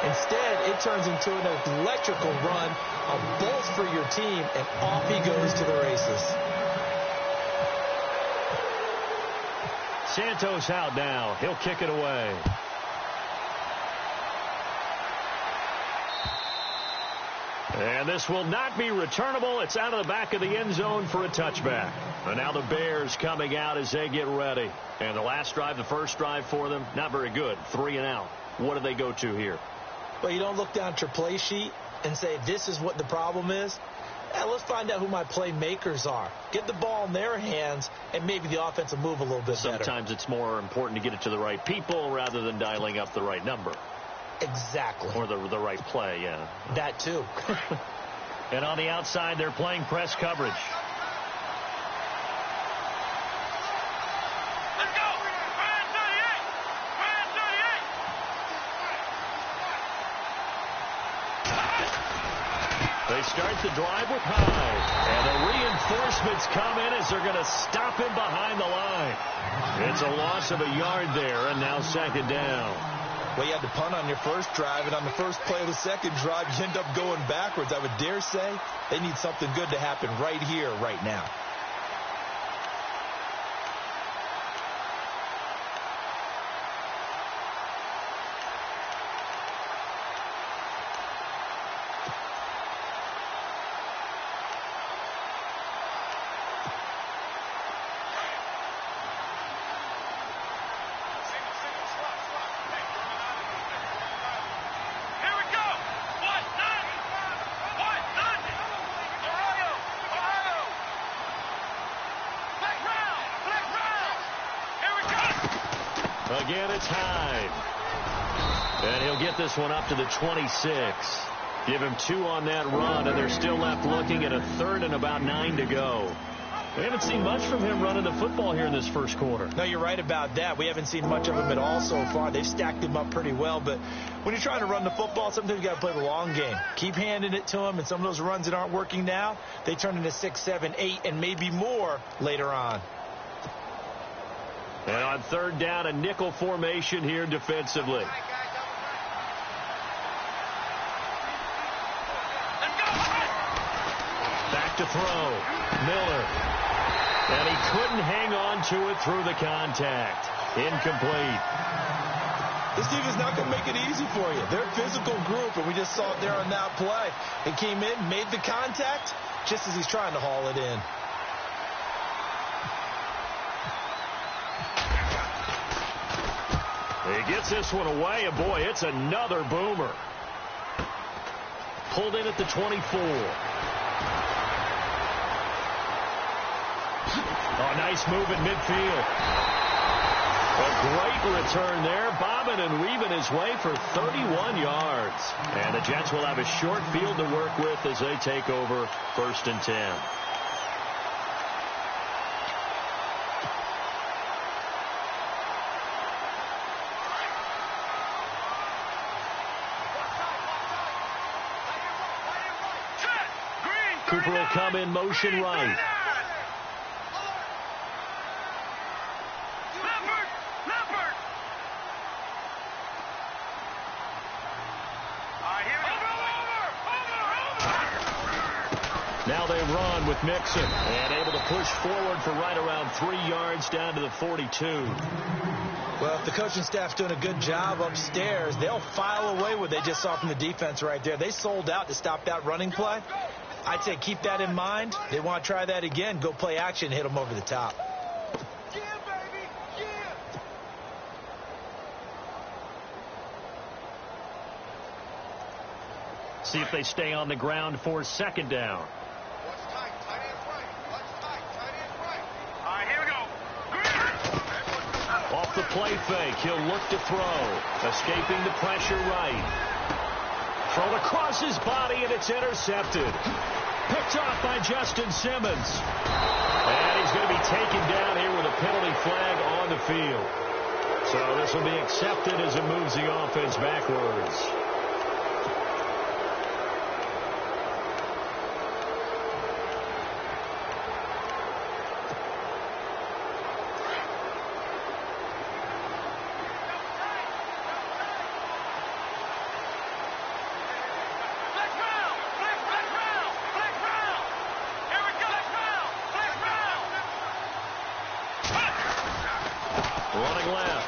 Instead, it turns into an electrical run, a bolt for your team, and off he goes to the races. Santos out now. He'll kick it away. And this will not be returnable. It's out of the back of the end zone for a touchback. And now the Bears coming out as they get ready. And the last drive, the first drive for them, not very good. 3 and out. What do they go to here? Well, you don't look down at your play sheet and say, this is what the problem is. Let's find out who my playmakers are. Get the ball in their hands, and maybe the offense will move a little bit better. Sometimes it's more important to get it to the right people rather than dialing up the right number. Exactly. Or the right play, yeah. That too. And on the outside, they're playing press coverage. Let's go! Ryan 38! Ryan 38! They start the drive with Hyde. And the reinforcements come in as they're going to stop him behind the line. It's a loss of a yard there, and now second down. Well, you had to punt on your first drive, and on the first play of the second drive, you end up going backwards. I would dare say they need something good to happen right here, right now. Again, it's Hyde. And he'll get this one up to the 26. Give him 2 on that run, and they're still left looking at a 3rd and about 9 to go. We haven't seen much from him running the football here in this first quarter. No, you're right about that. We haven't seen much of him at all so far. They've stacked him up pretty well, but when you're trying to run the football, sometimes you got to play the long game. Keep handing it to him, and some of those runs that aren't working now, they turn into 6, 7, 8, and maybe more later on. And on 3rd down, a nickel formation here defensively. Back to throw. Miller. And he couldn't hang on to it through the contact. Incomplete. This team is not going to make it easy for you. They're a physical group, and we just saw it there on that play. It came in, made the contact, just as he's trying to haul it in. He gets this one away, and boy, it's another boomer. Pulled in at the 24. Oh, nice move in midfield. A great return there, bobbing and weaving his way for 31 yards. And the Jets will have a short field to work with as they take over 1st and 10. Cooper will come in motion right. Now they run with Mixon and able to push forward for right around 3 yards down to the 42. Well, if the coaching staff's doing a good job upstairs, they'll file away what they just saw from the defense right there. They sold out to stop that running play. I'd say keep that in mind. They want to try that again. Go play action, hit them over the top. Yeah, baby. Yeah. See if they stay on the ground for 2nd down. Watch tight. Tight end right. Watch tight. Tight end right. All right, here we go. Off the play fake, he'll look to throw. Escaping the pressure right. Thrown across his body, and it's intercepted. Picked off by Justin Simmons. And he's going to be taken down here with a penalty flag on the field. So this will be accepted as it moves the offense backwards.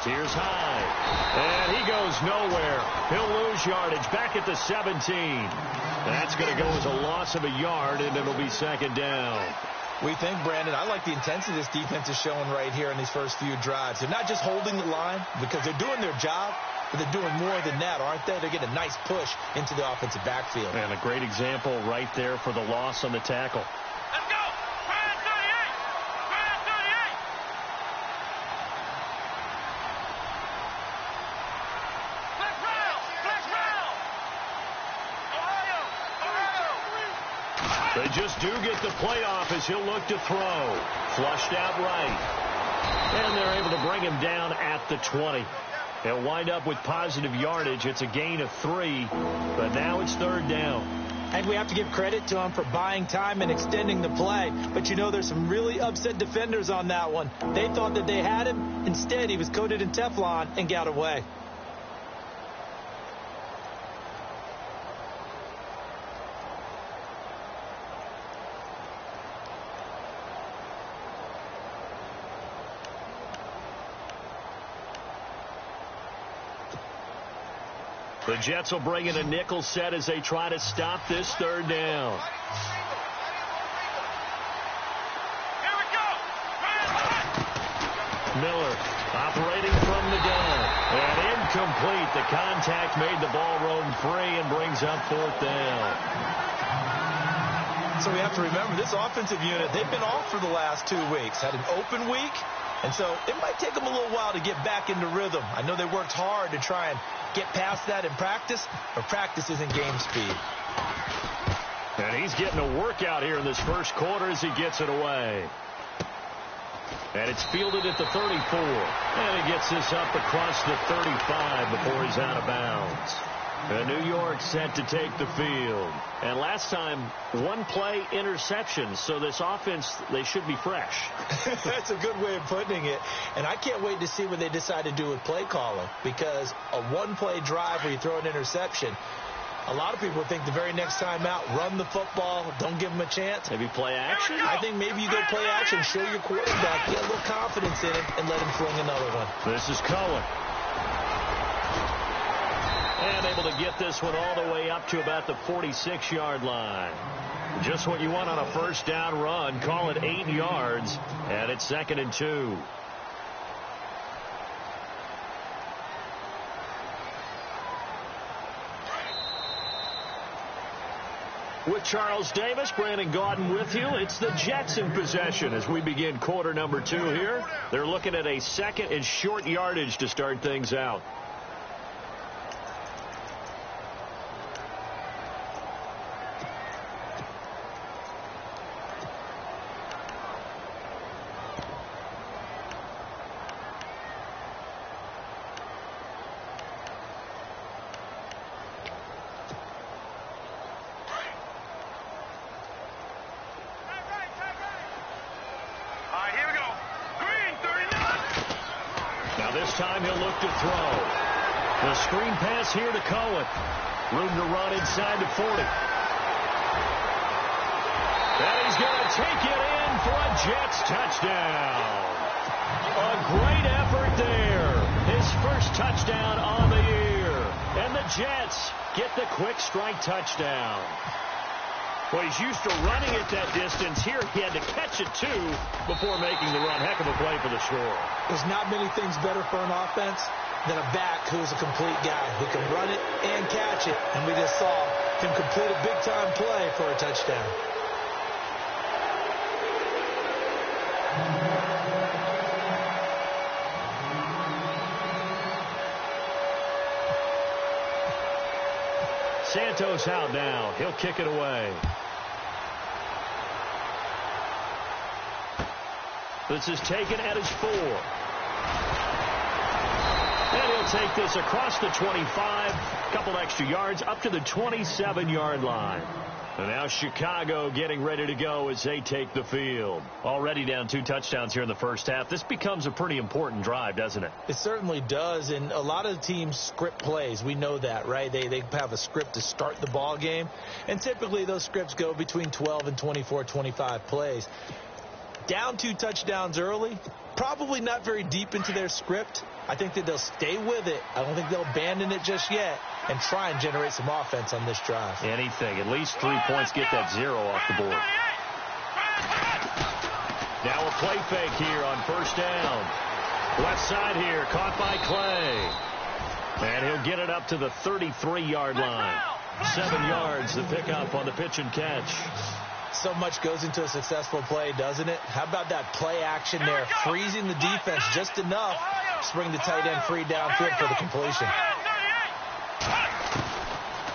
Here's Hyde. And he goes nowhere. He'll lose yardage back at the 17. That's going to go as a loss of a yard, and it'll be second down. We think, Brandon, I like the intensity this defense is showing right here in these first few drives. They're not just holding the line because they're doing their job, but they're doing more than that, aren't they? They're getting a nice push into the offensive backfield. And a great example right there for the loss on the tackle. Let's go! Brand 38! Brand 38! Flex round! Flex round! Ohio! Ohio! They just do get the playoff as he'll look to throw. Flushed out right. And they're able to bring him down at the 20. He'll wind up with positive yardage. It's a gain of 3, but now it's third down. And we have to give credit to him for buying time and extending the play. But, you know, there's some really upset defenders on that one. They thought that they had him. Instead, he was coated in Teflon and got away. The Jets will bring in a nickel set as they try to stop this third down. Here we go! Miller operating from the gun. And incomplete. The contact made the ball roam free and brings up fourth down. So we have to remember this offensive unit, they've been off for the last 2 weeks. Had an open week, and so it might take them a little while to get back into rhythm. I know they worked hard to try and get past that in practice, but practice isn't game speed. And he's getting a workout here in this first quarter as he gets it away. And it's fielded at the 34. And he gets this up across the 35 before he's out of bounds. And New York set to take the field. And last time, one play interception. So this offense, they should be fresh. That's a good way of putting it. And I can't wait to see what they decide to do with play calling. Because a one-play drive where you throw an interception, a lot of people think the very next time out, run the football, don't give them a chance. Maybe play action? I think maybe you go play action, show your quarterback, get a little confidence in him, and let him fling another one. This is Cohen. And able to get this one all the way up to about the 46-yard line. Just what you want on a first down run. Call it 8 yards. And it's 2nd and 2. With Charles Davis, Brandon Gaudin with you. It's the Jets in possession as we begin quarter number 2 here. They're looking at a 2nd and short yardage to start things out. Screen pass here to Cohen. Room to run inside to 40. And he's going to take it in for a Jets touchdown. A great effort there. His first touchdown on the year. And the Jets get the quick strike touchdown. Well, he's used to running at that distance. Here he had to catch it, too, before making the run. Heck of a play for the score. There's not many things better for an offense than a back who's a complete guy who can run it and catch it. And we just saw him complete a big-time play for a touchdown. Santos out now. He'll kick it away. This is taken at his 4. And he'll take this across the 25, a couple extra yards, up to the 27-yard line. And now Chicago getting ready to go as they take the field. Already down 2 touchdowns here in the first half. This becomes a pretty important drive, doesn't it? It certainly does, and a lot of teams script plays. We know that, right? They have a script to start the ball game, and typically those scripts go between 12 and 24, 25 plays. Down 2 touchdowns early, Probably not very deep into their script. I think that they'll stay with it. I don't think they'll abandon it just yet and try and generate some offense on this drive. Anything. At least 3 points. Get that 0 off the board. Now a play fake here on first down. Left side here. Caught by Clay. And he'll get it up to the 33-yard line. 7 yards the pickup on the pitch and catch. So much goes into a successful play, doesn't it? How about that play action there? Freezing the defense just enough to bring the tight end free downfield for the completion.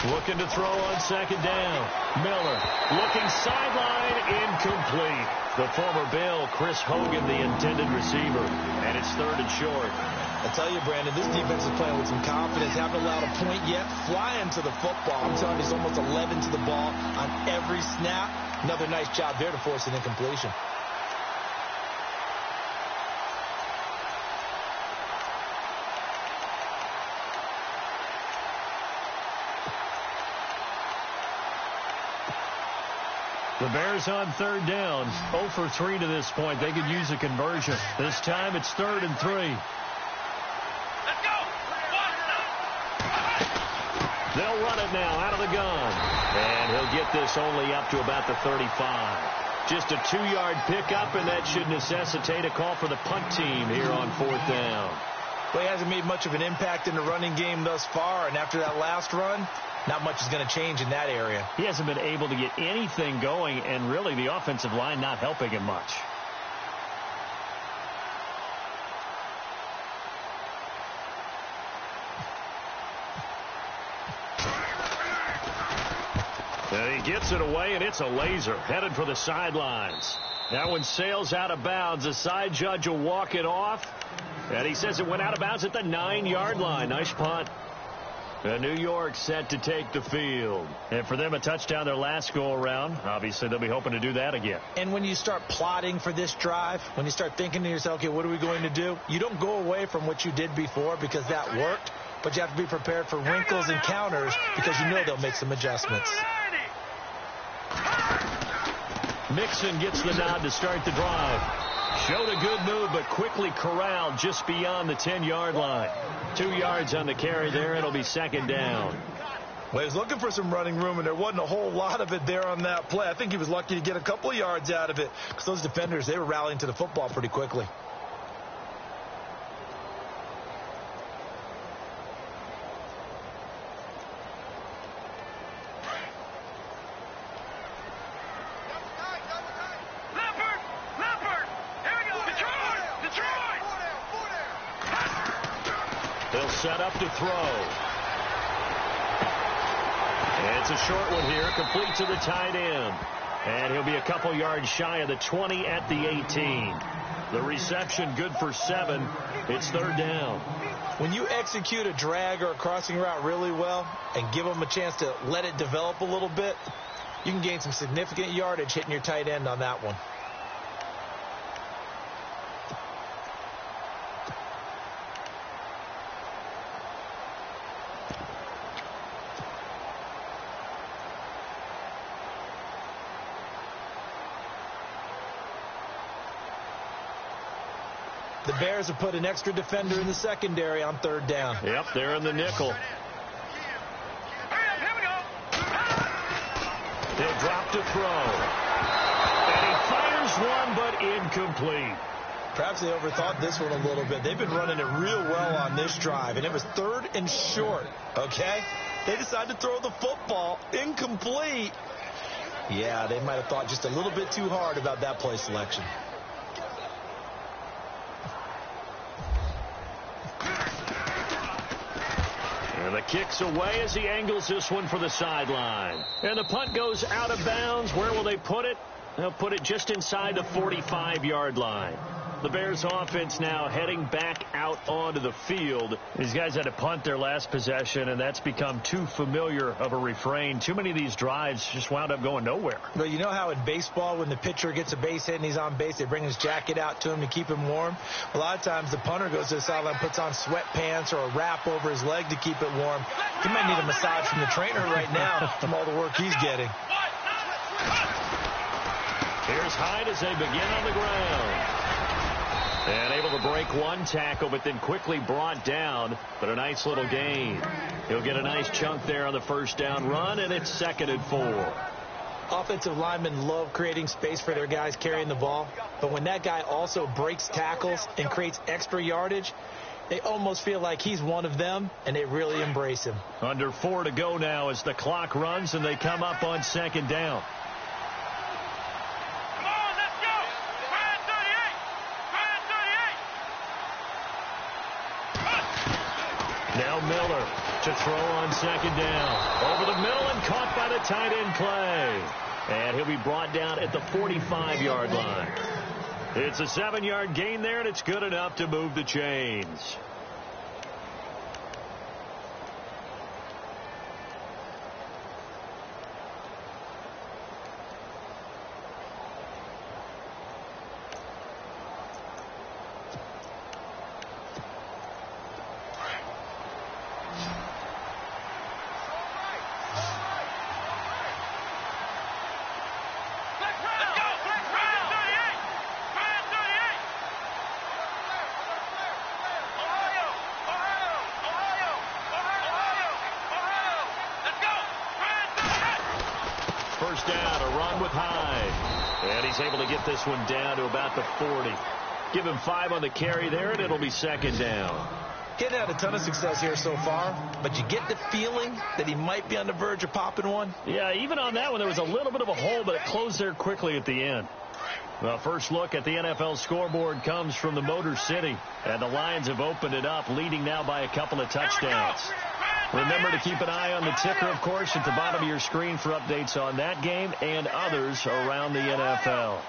Looking to throw on second down. Miller looking sideline, incomplete. The former Bill, Chris Hogan, the intended receiver. And it's 3rd and short. I tell you, Brandon, this defense is playing with some confidence. Haven't allowed a point yet. Flying to the football. I'm telling you, it's almost 11 to the ball on every snap. Another nice job there to force an incompletion. The Bears on 3rd down. 0 for 3 to this point. They could use a conversion. This time it's 3rd and 3. Let's go. They'll run it now out of the gun. And he'll get this only up to about the 35. Just a 2-yard pickup, and that should necessitate a call for the punt team here on 4th down. Well, he hasn't made much of an impact in the running game thus far, and after that last run, not much is going to change in that area. He hasn't been able to get anything going, and really the offensive line not helping him much. And he gets it away, and it's a laser headed for the sidelines. That one sails out of bounds. The side judge will walk it off, and he says it went out of bounds at the 9-yard line. Nice punt. And New York set to take the field. And for them, a touchdown their last go-around. Obviously, they'll be hoping to do that again. And when you start plotting for this drive, when you start thinking to yourself, okay, what are we going to do? You don't go away from what you did before because that worked, but you have to be prepared for wrinkles and counters because you know they'll make some adjustments. Mixon gets the nod to start the drive. Showed a good move, but quickly corralled just beyond the 10-yard line. 2 yards on the carry there. It'll be 2nd down. Well, he was looking for some running room, and there wasn't a whole lot of it there on that play. I think he was lucky to get a couple of yards out of it because those defenders, they were rallying to the football pretty quickly. Set up to throw. It's a short one here, complete to the tight end. And he'll be a couple yards shy of the 20 at the 18. The reception good for 7. It's 3rd down. When you execute a drag or a crossing route really well and give them a chance to let it develop a little bit, you can gain some significant yardage hitting your tight end on that one. The Bears have put an extra defender in the secondary on 3rd down. Yep, they're in the nickel. They'll drop to throw. And he fires one, but incomplete. Perhaps they overthought this one a little bit. They've been running it real well on this drive, and it was 3rd and short, okay? They decided to throw the football. Incomplete. Yeah, they might have thought just a little bit too hard about that play selection. And the kick's away as he angles this one for the sideline. And the punt goes out of bounds. Where will they put it? They'll put it just inside the 45-yard line. The Bears offense now heading back out onto the field. These guys had to punt their last possession, and that's become too familiar of a refrain. Too many of these drives just wound up going nowhere. Well, you know how in baseball when the pitcher gets a base hit and he's on base, they bring his jacket out to him to keep him warm? A lot of times the punter goes to the sideline, puts on sweatpants or a wrap over his leg to keep it warm. He might need a massage from the trainer right now from all the work he's getting. Here's Hyde as they begin on the ground. And able to break one tackle, but then quickly brought down. But a nice little gain. He'll get a nice chunk there on the first down run, and it's 2nd and 4. Offensive linemen love creating space for their guys carrying the ball. But when that guy also breaks tackles and creates extra yardage, they almost feel like he's one of them, and they really embrace him. Under 4 to go now as the clock runs, and they come up on 2nd down. Come on, let's go. Brand 38. Now Miller to throw on 2nd down. Over the middle and caught by the tight end Clay. And he'll be brought down at the 45-yard line. It's a 7-yard gain there, and it's good enough to move the chains. First down, a run with Hyde. And he's able to get this one down to about the 40. Give him 5 on the carry there, and it'll be 2nd down. He's had a ton of success here so far, but you get the feeling that he might be on the verge of popping one. Yeah, even on that one, there was a little bit of a hole, but it closed there quickly at the end. Well, first look at the NFL scoreboard comes from the Motor City, and the Lions have opened it up, leading now by a couple of touchdowns. Remember to keep an eye on the ticker, of course, at the bottom of your screen for updates on that game and others around the NFL.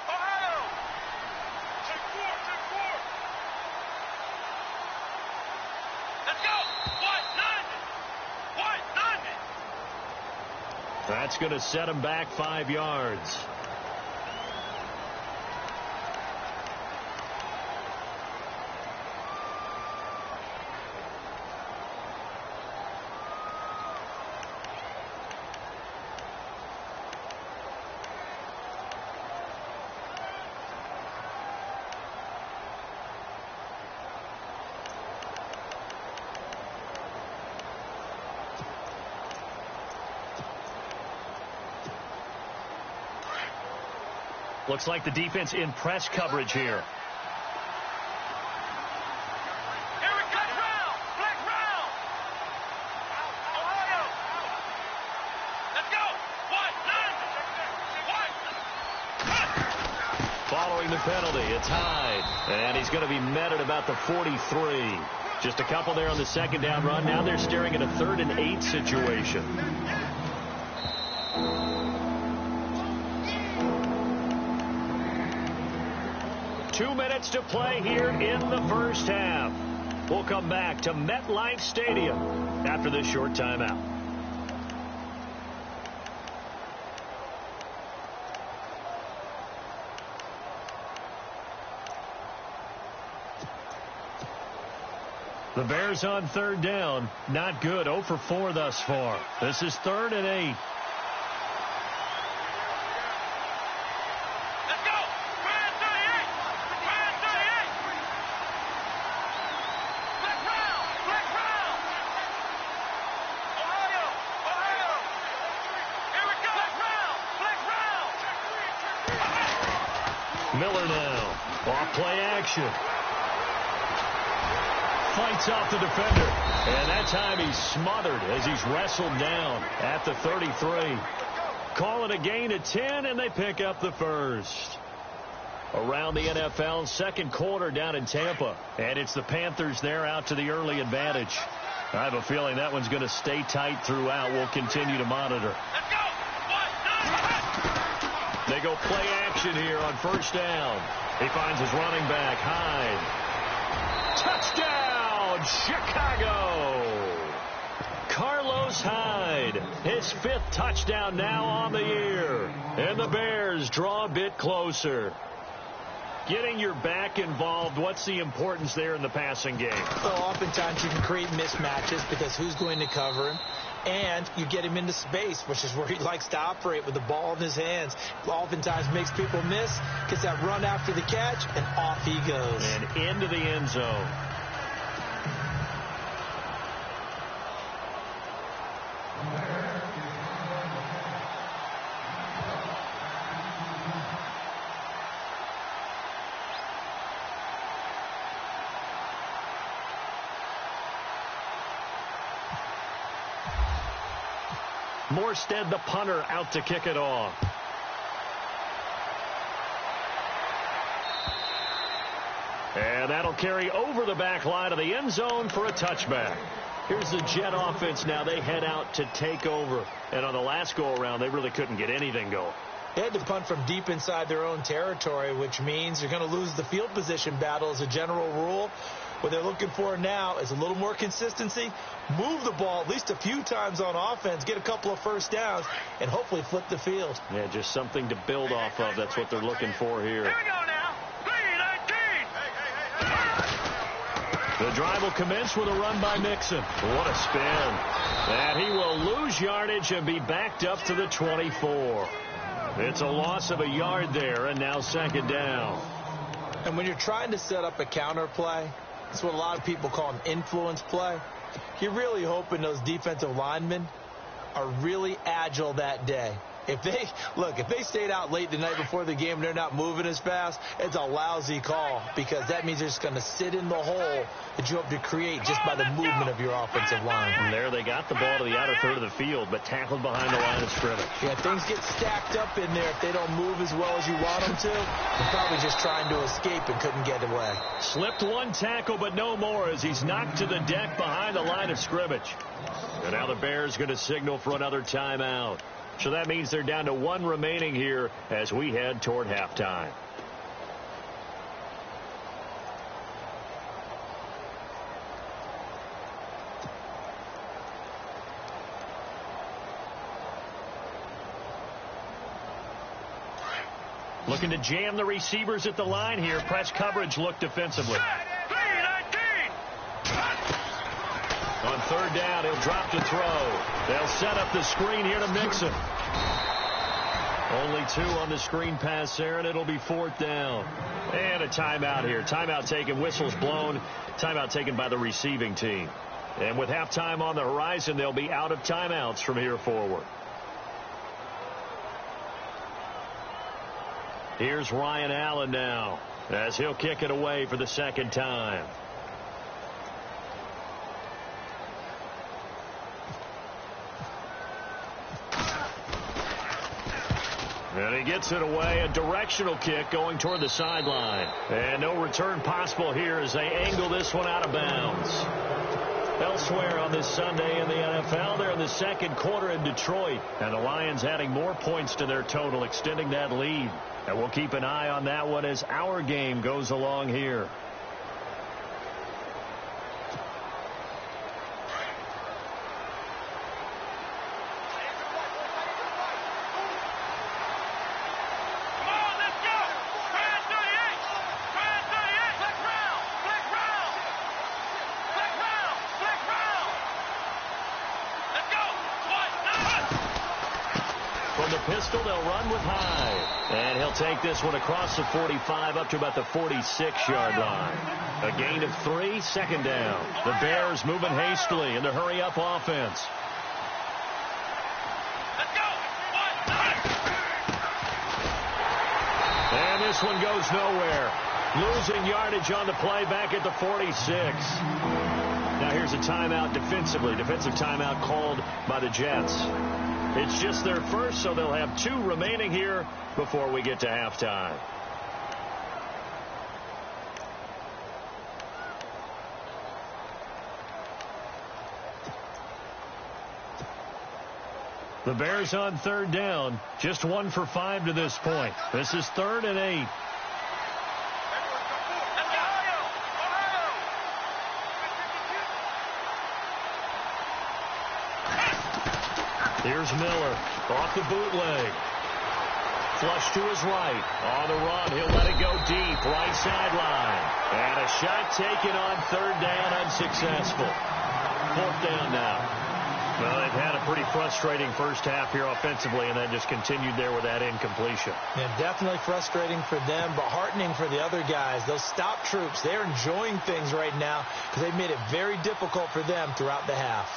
That's going to set him back 5 yards. Looks like the defense in press coverage here. Here we go. Black round. Ohio. Let's go. Following the penalty, it's Hyde. And he's going to be met at about the 43. Just a couple there on the 2nd down run. Now they're staring at a 3rd and 8 situation. Two minutes to play here in the first half. We'll come back to MetLife Stadium after this short timeout. The Bears on 3rd down. Not good. 0 for 4 thus far. This is 3rd and 8. Miller now. Off play action. Fights off the defender. And that time he's smothered as he's wrestled down at the 33. Call it a gain of 10, and they pick up the first. Around the NFL, 2nd quarter down in Tampa. And it's the Panthers there out to the early advantage. I have a feeling that one's going to stay tight throughout. We'll continue to monitor. They go play action here on 1st down. He finds his running back, Hyde. Touchdown, Chicago! Carlos Hyde, his 5th touchdown now on the year. And the Bears draw a bit closer. Getting your back involved, what's the importance there in the passing game? Well, oftentimes you can create mismatches because who's going to cover him? and you get him into space, which is where he likes to operate with the ball in his hands. Oftentimes makes people miss, gets that run after the catch, and off he goes. And into the end zone. Morstead, the punter, out to kick it off. And that'll carry over the back line of the end zone for a touchback. Here's the Jet offense now. They head out to take over. And on the last go-around, they really couldn't get anything going. They had to punt from deep inside their own territory, which means you're going to lose the field position battle as a general rule. What they're looking for now is a little more consistency, move the ball at least a few times on offense, get a couple of first downs, and hopefully flip the field. Yeah, just something to build off of. That's what they're looking for here. Here we go now. 3-19. The drive will commence with a run by Mixon. What a spin. And he will lose yardage and be backed up to the 24. It's a loss of a yard there, and now second down. And when you're trying to set up a counter play, that's what a lot of people call an influence play. You're really hoping those defensive linemen are really agile that day. If they stayed out late the night before the game and they're not moving as fast, it's a lousy call because that means they're just going to sit in the hole that you hope to create just by the movement of your offensive line. And there they got the ball to the outer third of the field, but tackled behind the line of scrimmage. Yeah, things get stacked up in there. If they don't move as well as you want them to, they're probably just trying to escape and couldn't get away. Slipped one tackle, but no more as he's knocked to the deck behind the line of scrimmage. And now the Bears going to signal for another timeout. So that means they're down to one remaining here as we head toward halftime. Looking to jam the receivers at the line here. Press coverage look defensively. On third down, he'll drop to throw. They'll set up the screen here to Mixon. Only two on the screen pass there, and it'll be fourth down. And a timeout here. Timeout taken, whistles blown. Timeout taken by the receiving team. And with halftime on the horizon, they'll be out of timeouts from here forward. Here's Ryan Allen now as he'll kick it away for the second time. And he gets it away, a directional kick going toward the sideline. And no return possible here as they angle this one out of bounds. Elsewhere on this Sunday in the NFL, they're in the second quarter in Detroit. And the Lions adding more points to their total, extending that lead. And we'll keep an eye on that one as our game goes along here. Pistol, they'll run with Hyde. And he'll take this one across the 45 up to about the 46-yard line. A gain of 3, second down. The Bears moving hastily in the hurry-up offense. Let's go. And this one goes nowhere. Losing yardage on the play back at the 46. Now here's a timeout defensively. Defensive timeout called by the Jets. It's just their first, so they'll have 2 remaining here before we get to halftime. The Bears on third down, just 1 for 5 to this point. This is 3rd and 8. Here's Miller off the bootleg. Flush to his right. On the run, he'll let it go deep. Right sideline. And a shot taken on third down, unsuccessful. Fourth down now. Well, they've had a pretty frustrating first half here offensively, and then just continued there with that incompletion. Yeah, definitely frustrating for them, but heartening for the other guys. Those stop troops, they're enjoying things right now because they've made it very difficult for them throughout the half.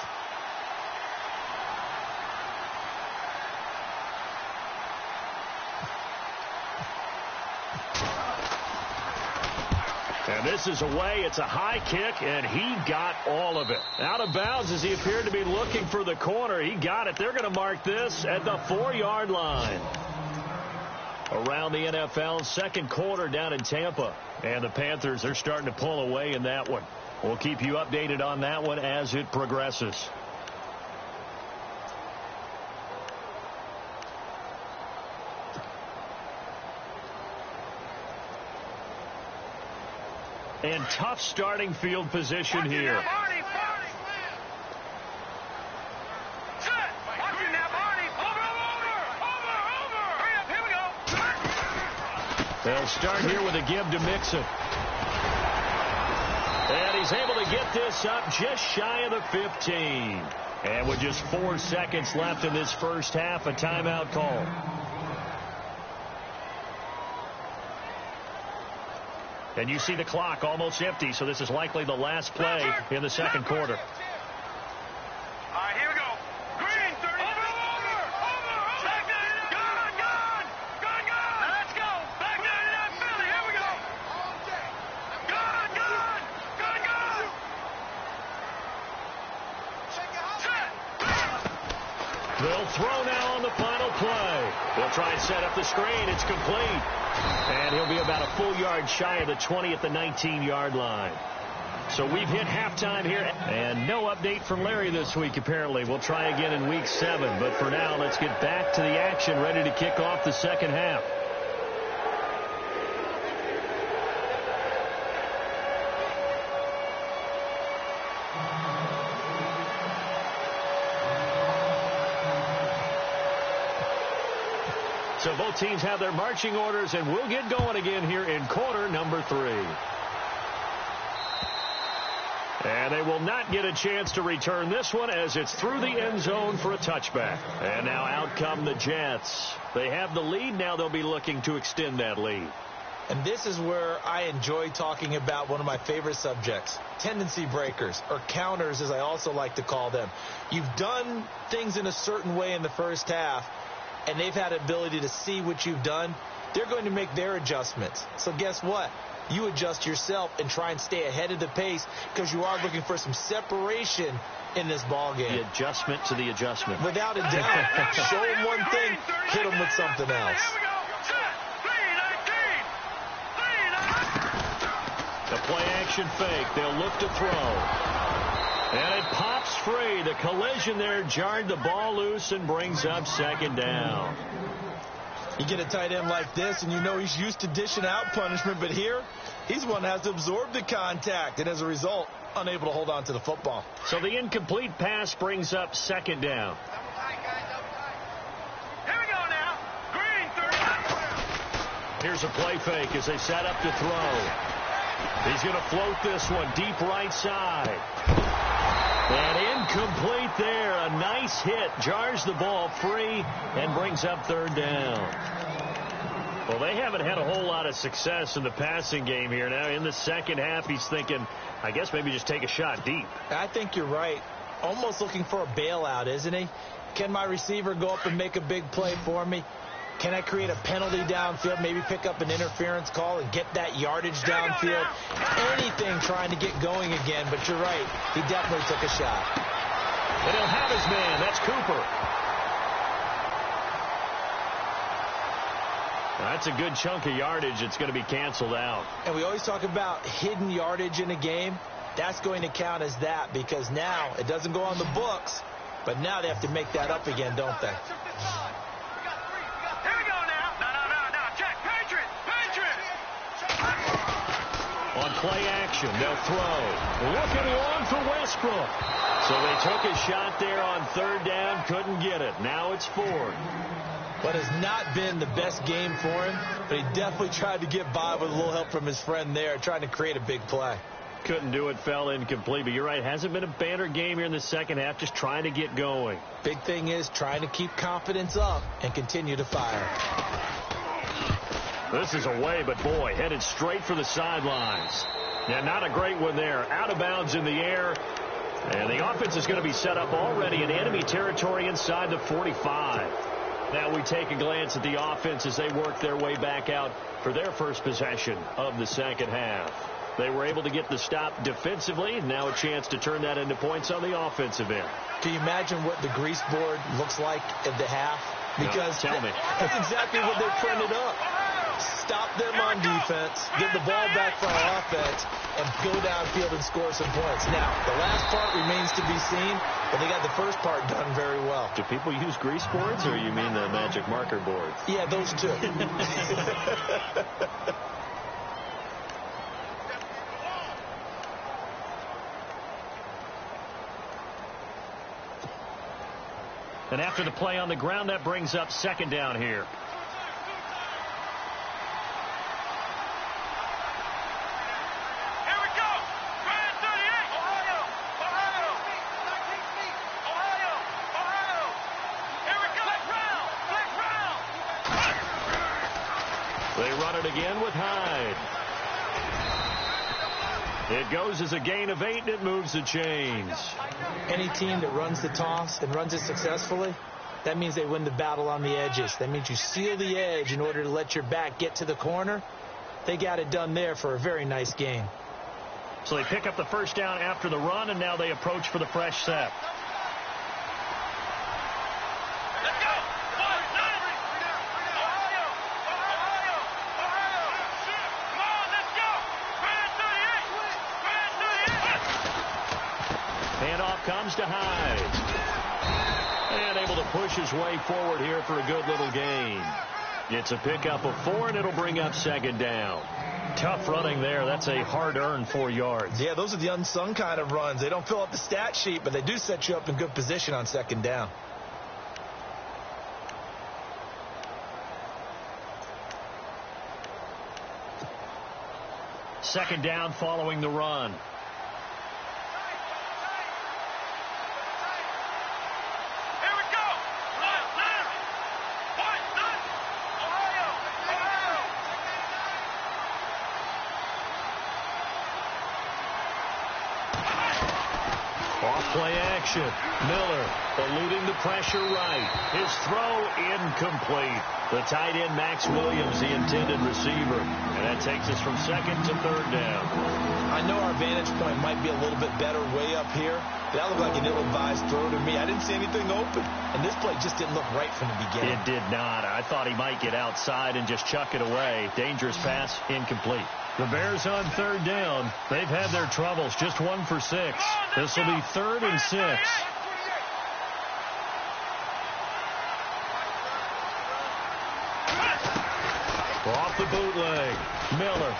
And this is away. It's a high kick, and he got all of it. Out of bounds as he appeared to be looking for the corner. He got it. They're going to mark this at the 4-yard line. Around the NFL, second quarter down in Tampa. And the Panthers are starting to pull away in that one. We'll keep you updated on that one as it progresses. And tough starting field position here. They'll start here with a give to Mixon. And he's able to get this up just shy of the 15. And with just 4 seconds left in this first half, a timeout call. And you see the clock almost empty, so this is likely the last play in the second quarter. All right, here we go. Green, 30. Over. Gone. Now let's go. Back down to that Philly. Here we go. Gone. They'll throw now on the final play. They'll try and set up the screen. It's complete. And he'll be about a full yard shy of the 20 at the 19-yard line. So we've hit halftime here. And no update from Larry this week, apparently. We'll try again in week 7. But for now, let's get back to the action, ready to kick off the second half. So both teams have their marching orders, and we'll get going again here in quarter number 3. And they will not get a chance to return this one as it's through the end zone for a touchback. And now out come the Jets. They have the lead. Now they'll be looking to extend that lead. And this is where I enjoy talking about one of my favorite subjects, tendency breakers, or counters as I also like to call them. You've done things in a certain way in the first half, and they've had the ability to see what you've done. They're going to make their adjustments. So guess what? You adjust yourself and try and stay ahead of the pace because you are looking for some separation in this ball game. The adjustment to the adjustment. Without a doubt. Show them one thing, hit them with something else. The play action fake. They'll look to throw. And it pops free. The collision there jarred the ball loose and brings up second down. You get a tight end like this, and you know he's used to dishing out punishment, but here, he's one that has to absorb the contact, and as a result, unable to hold on to the football. So the incomplete pass brings up second down. Here we go now. Green, 30. Here's a play fake as they set up to throw. He's going to float this one deep right side. And incomplete there. A nice hit. Jars the ball free and brings up third down. Well, they haven't had a whole lot of success in the passing game here. Now in the second half, he's thinking, I guess maybe just take a shot deep. I think you're right. Almost looking for a bailout, isn't he? Can my receiver go up and make a big play for me? Can I create a penalty downfield, maybe pick up an interference call and get that yardage downfield? Anything trying to get going again, but you're right. He definitely took a shot. And he'll have his man. That's Cooper. That's a good chunk of yardage. It's going to be canceled out. And we always talk about hidden yardage in a game. That's going to count as that because now it doesn't go on the books, but now they have to make that up again, don't they? On play action, they'll throw. Looking long for Westbrook. So they took a shot there on third down, couldn't get it. Now it's Ford. But has not been the best game for him, but he definitely tried to get by with a little help from his friend there, trying to create a big play. Couldn't do it, fell incomplete. But you're right, hasn't been a banner game here in the second half, just trying to get going. Big thing is trying to keep confidence up and continue to fire. This is away, but boy, headed straight for the sidelines. Yeah, not a great one there. Out of bounds in the air. And the offense is going to be set up already in enemy territory inside the 45. Now we take a glance at the offense as they work their way back out for their first possession of the second half. They were able to get the stop defensively, and now a chance to turn that into points on the offensive end. Can you imagine what the grease board looks like at the half? Because tell me. That's exactly what they printed up. Stop them on defense, get the ball back for our offense, and go downfield and score some points. Now, the last part remains to be seen, but they got the first part done very well. Do people use grease boards, or you mean the magic marker boards? Yeah, those two. And after the play on the ground, that brings up second down here. Here we go. Grand 38. Ohio. Here we go. Flex round. They run it again with Hyde. It goes as a gain of 8, and it moves the chains. Any team that runs the toss and runs it successfully, that means they win the battle on the edges. That means you seal the edge in order to let your back get to the corner. They got it done there for a very nice gain. So they pick up the first down after the run, and now they approach for the fresh set. Let's go. Ohio. Come on, let's go. Grand 38. Handoff comes to Hyde. And able to push his way forward here for a good little gain. It's a pickup of 4, and it'll bring up second down. Tough running there. That's a hard-earned 4 yards. Yeah, those are the unsung kind of runs. They don't fill up the stat sheet, but they do set you up in good position on second down. Second down following the run. Here we go. Ohio. Off-play action. Miller eluding the pressure right. His throw incomplete. The tight end, Max Williams, the intended receiver. And that takes us from second to third down. I know our vantage point might be a little bit better way up here. That looked like an ill-advised throw to me. I didn't see anything open. And this play just didn't look right from the beginning. It did not. I thought he might get outside and just chuck it away. Dangerous pass, incomplete. The Bears on third down. They've had their troubles. Just 1 for 6. This will be 3rd and 6. Off the bootleg. Miller.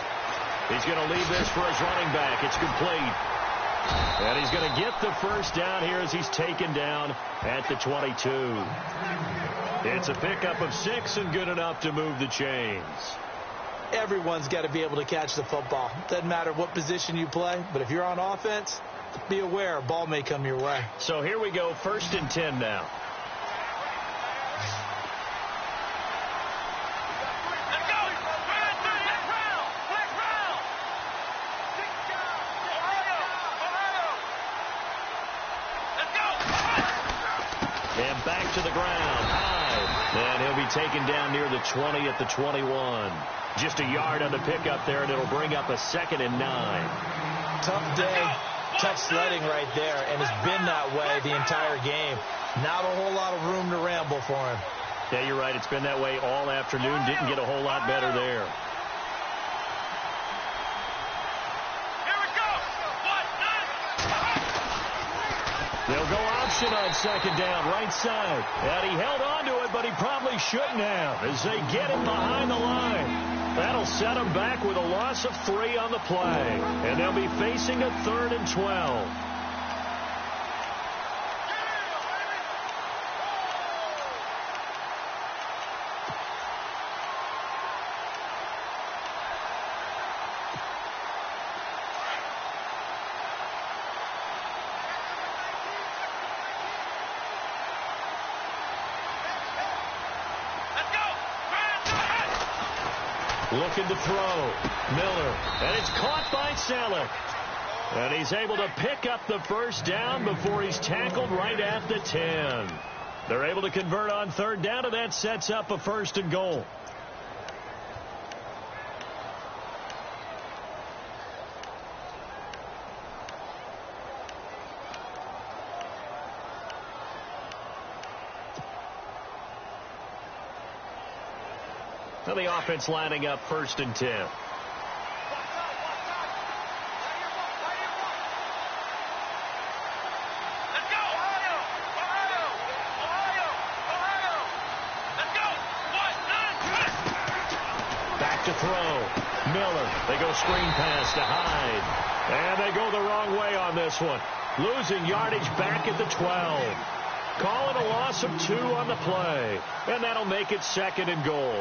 He's going to leave this for his running back. It's complete. And he's going to get the first down here as he's taken down at the 22. It's a pickup of 6 and good enough to move the chains. Everyone's got to be able to catch the football. Doesn't matter what position you play, but if you're on offense, be aware a ball may come your way. So here we go, 1st and 10 now. Let's go. Grand 38. Flex round. Ohio. Let's go. And back to the ground. Hyde. And he'll be taken down near the 20 at the 21. Just a yard on the pickup there, and it'll bring up a 2nd and 9. Tough day, tough sledding right there, and it's been that way the entire game. Not a whole lot of room to ramble for him. Yeah, you're right. It's been that way all afternoon. Didn't get a whole lot better there. Here we go. They'll go option on second down, right side. And he held on to it, but he probably shouldn't have as they get him behind the line. That'll set him back with a loss of 3 on the play. And they'll be facing a 3rd and 12. Looking to throw. Miller. And it's caught by Selleck. And he's able to pick up the first down before he's tackled right at the 10. They're able to convert on third down, and that sets up a 1st and goal. Now the offense lining up 1st and 10. To throw. Miller. They go screen pass to Hyde. And they go the wrong way on this one. Losing yardage back at the 12. Calling a loss of 2 on the play. And that'll make it 2nd and goal.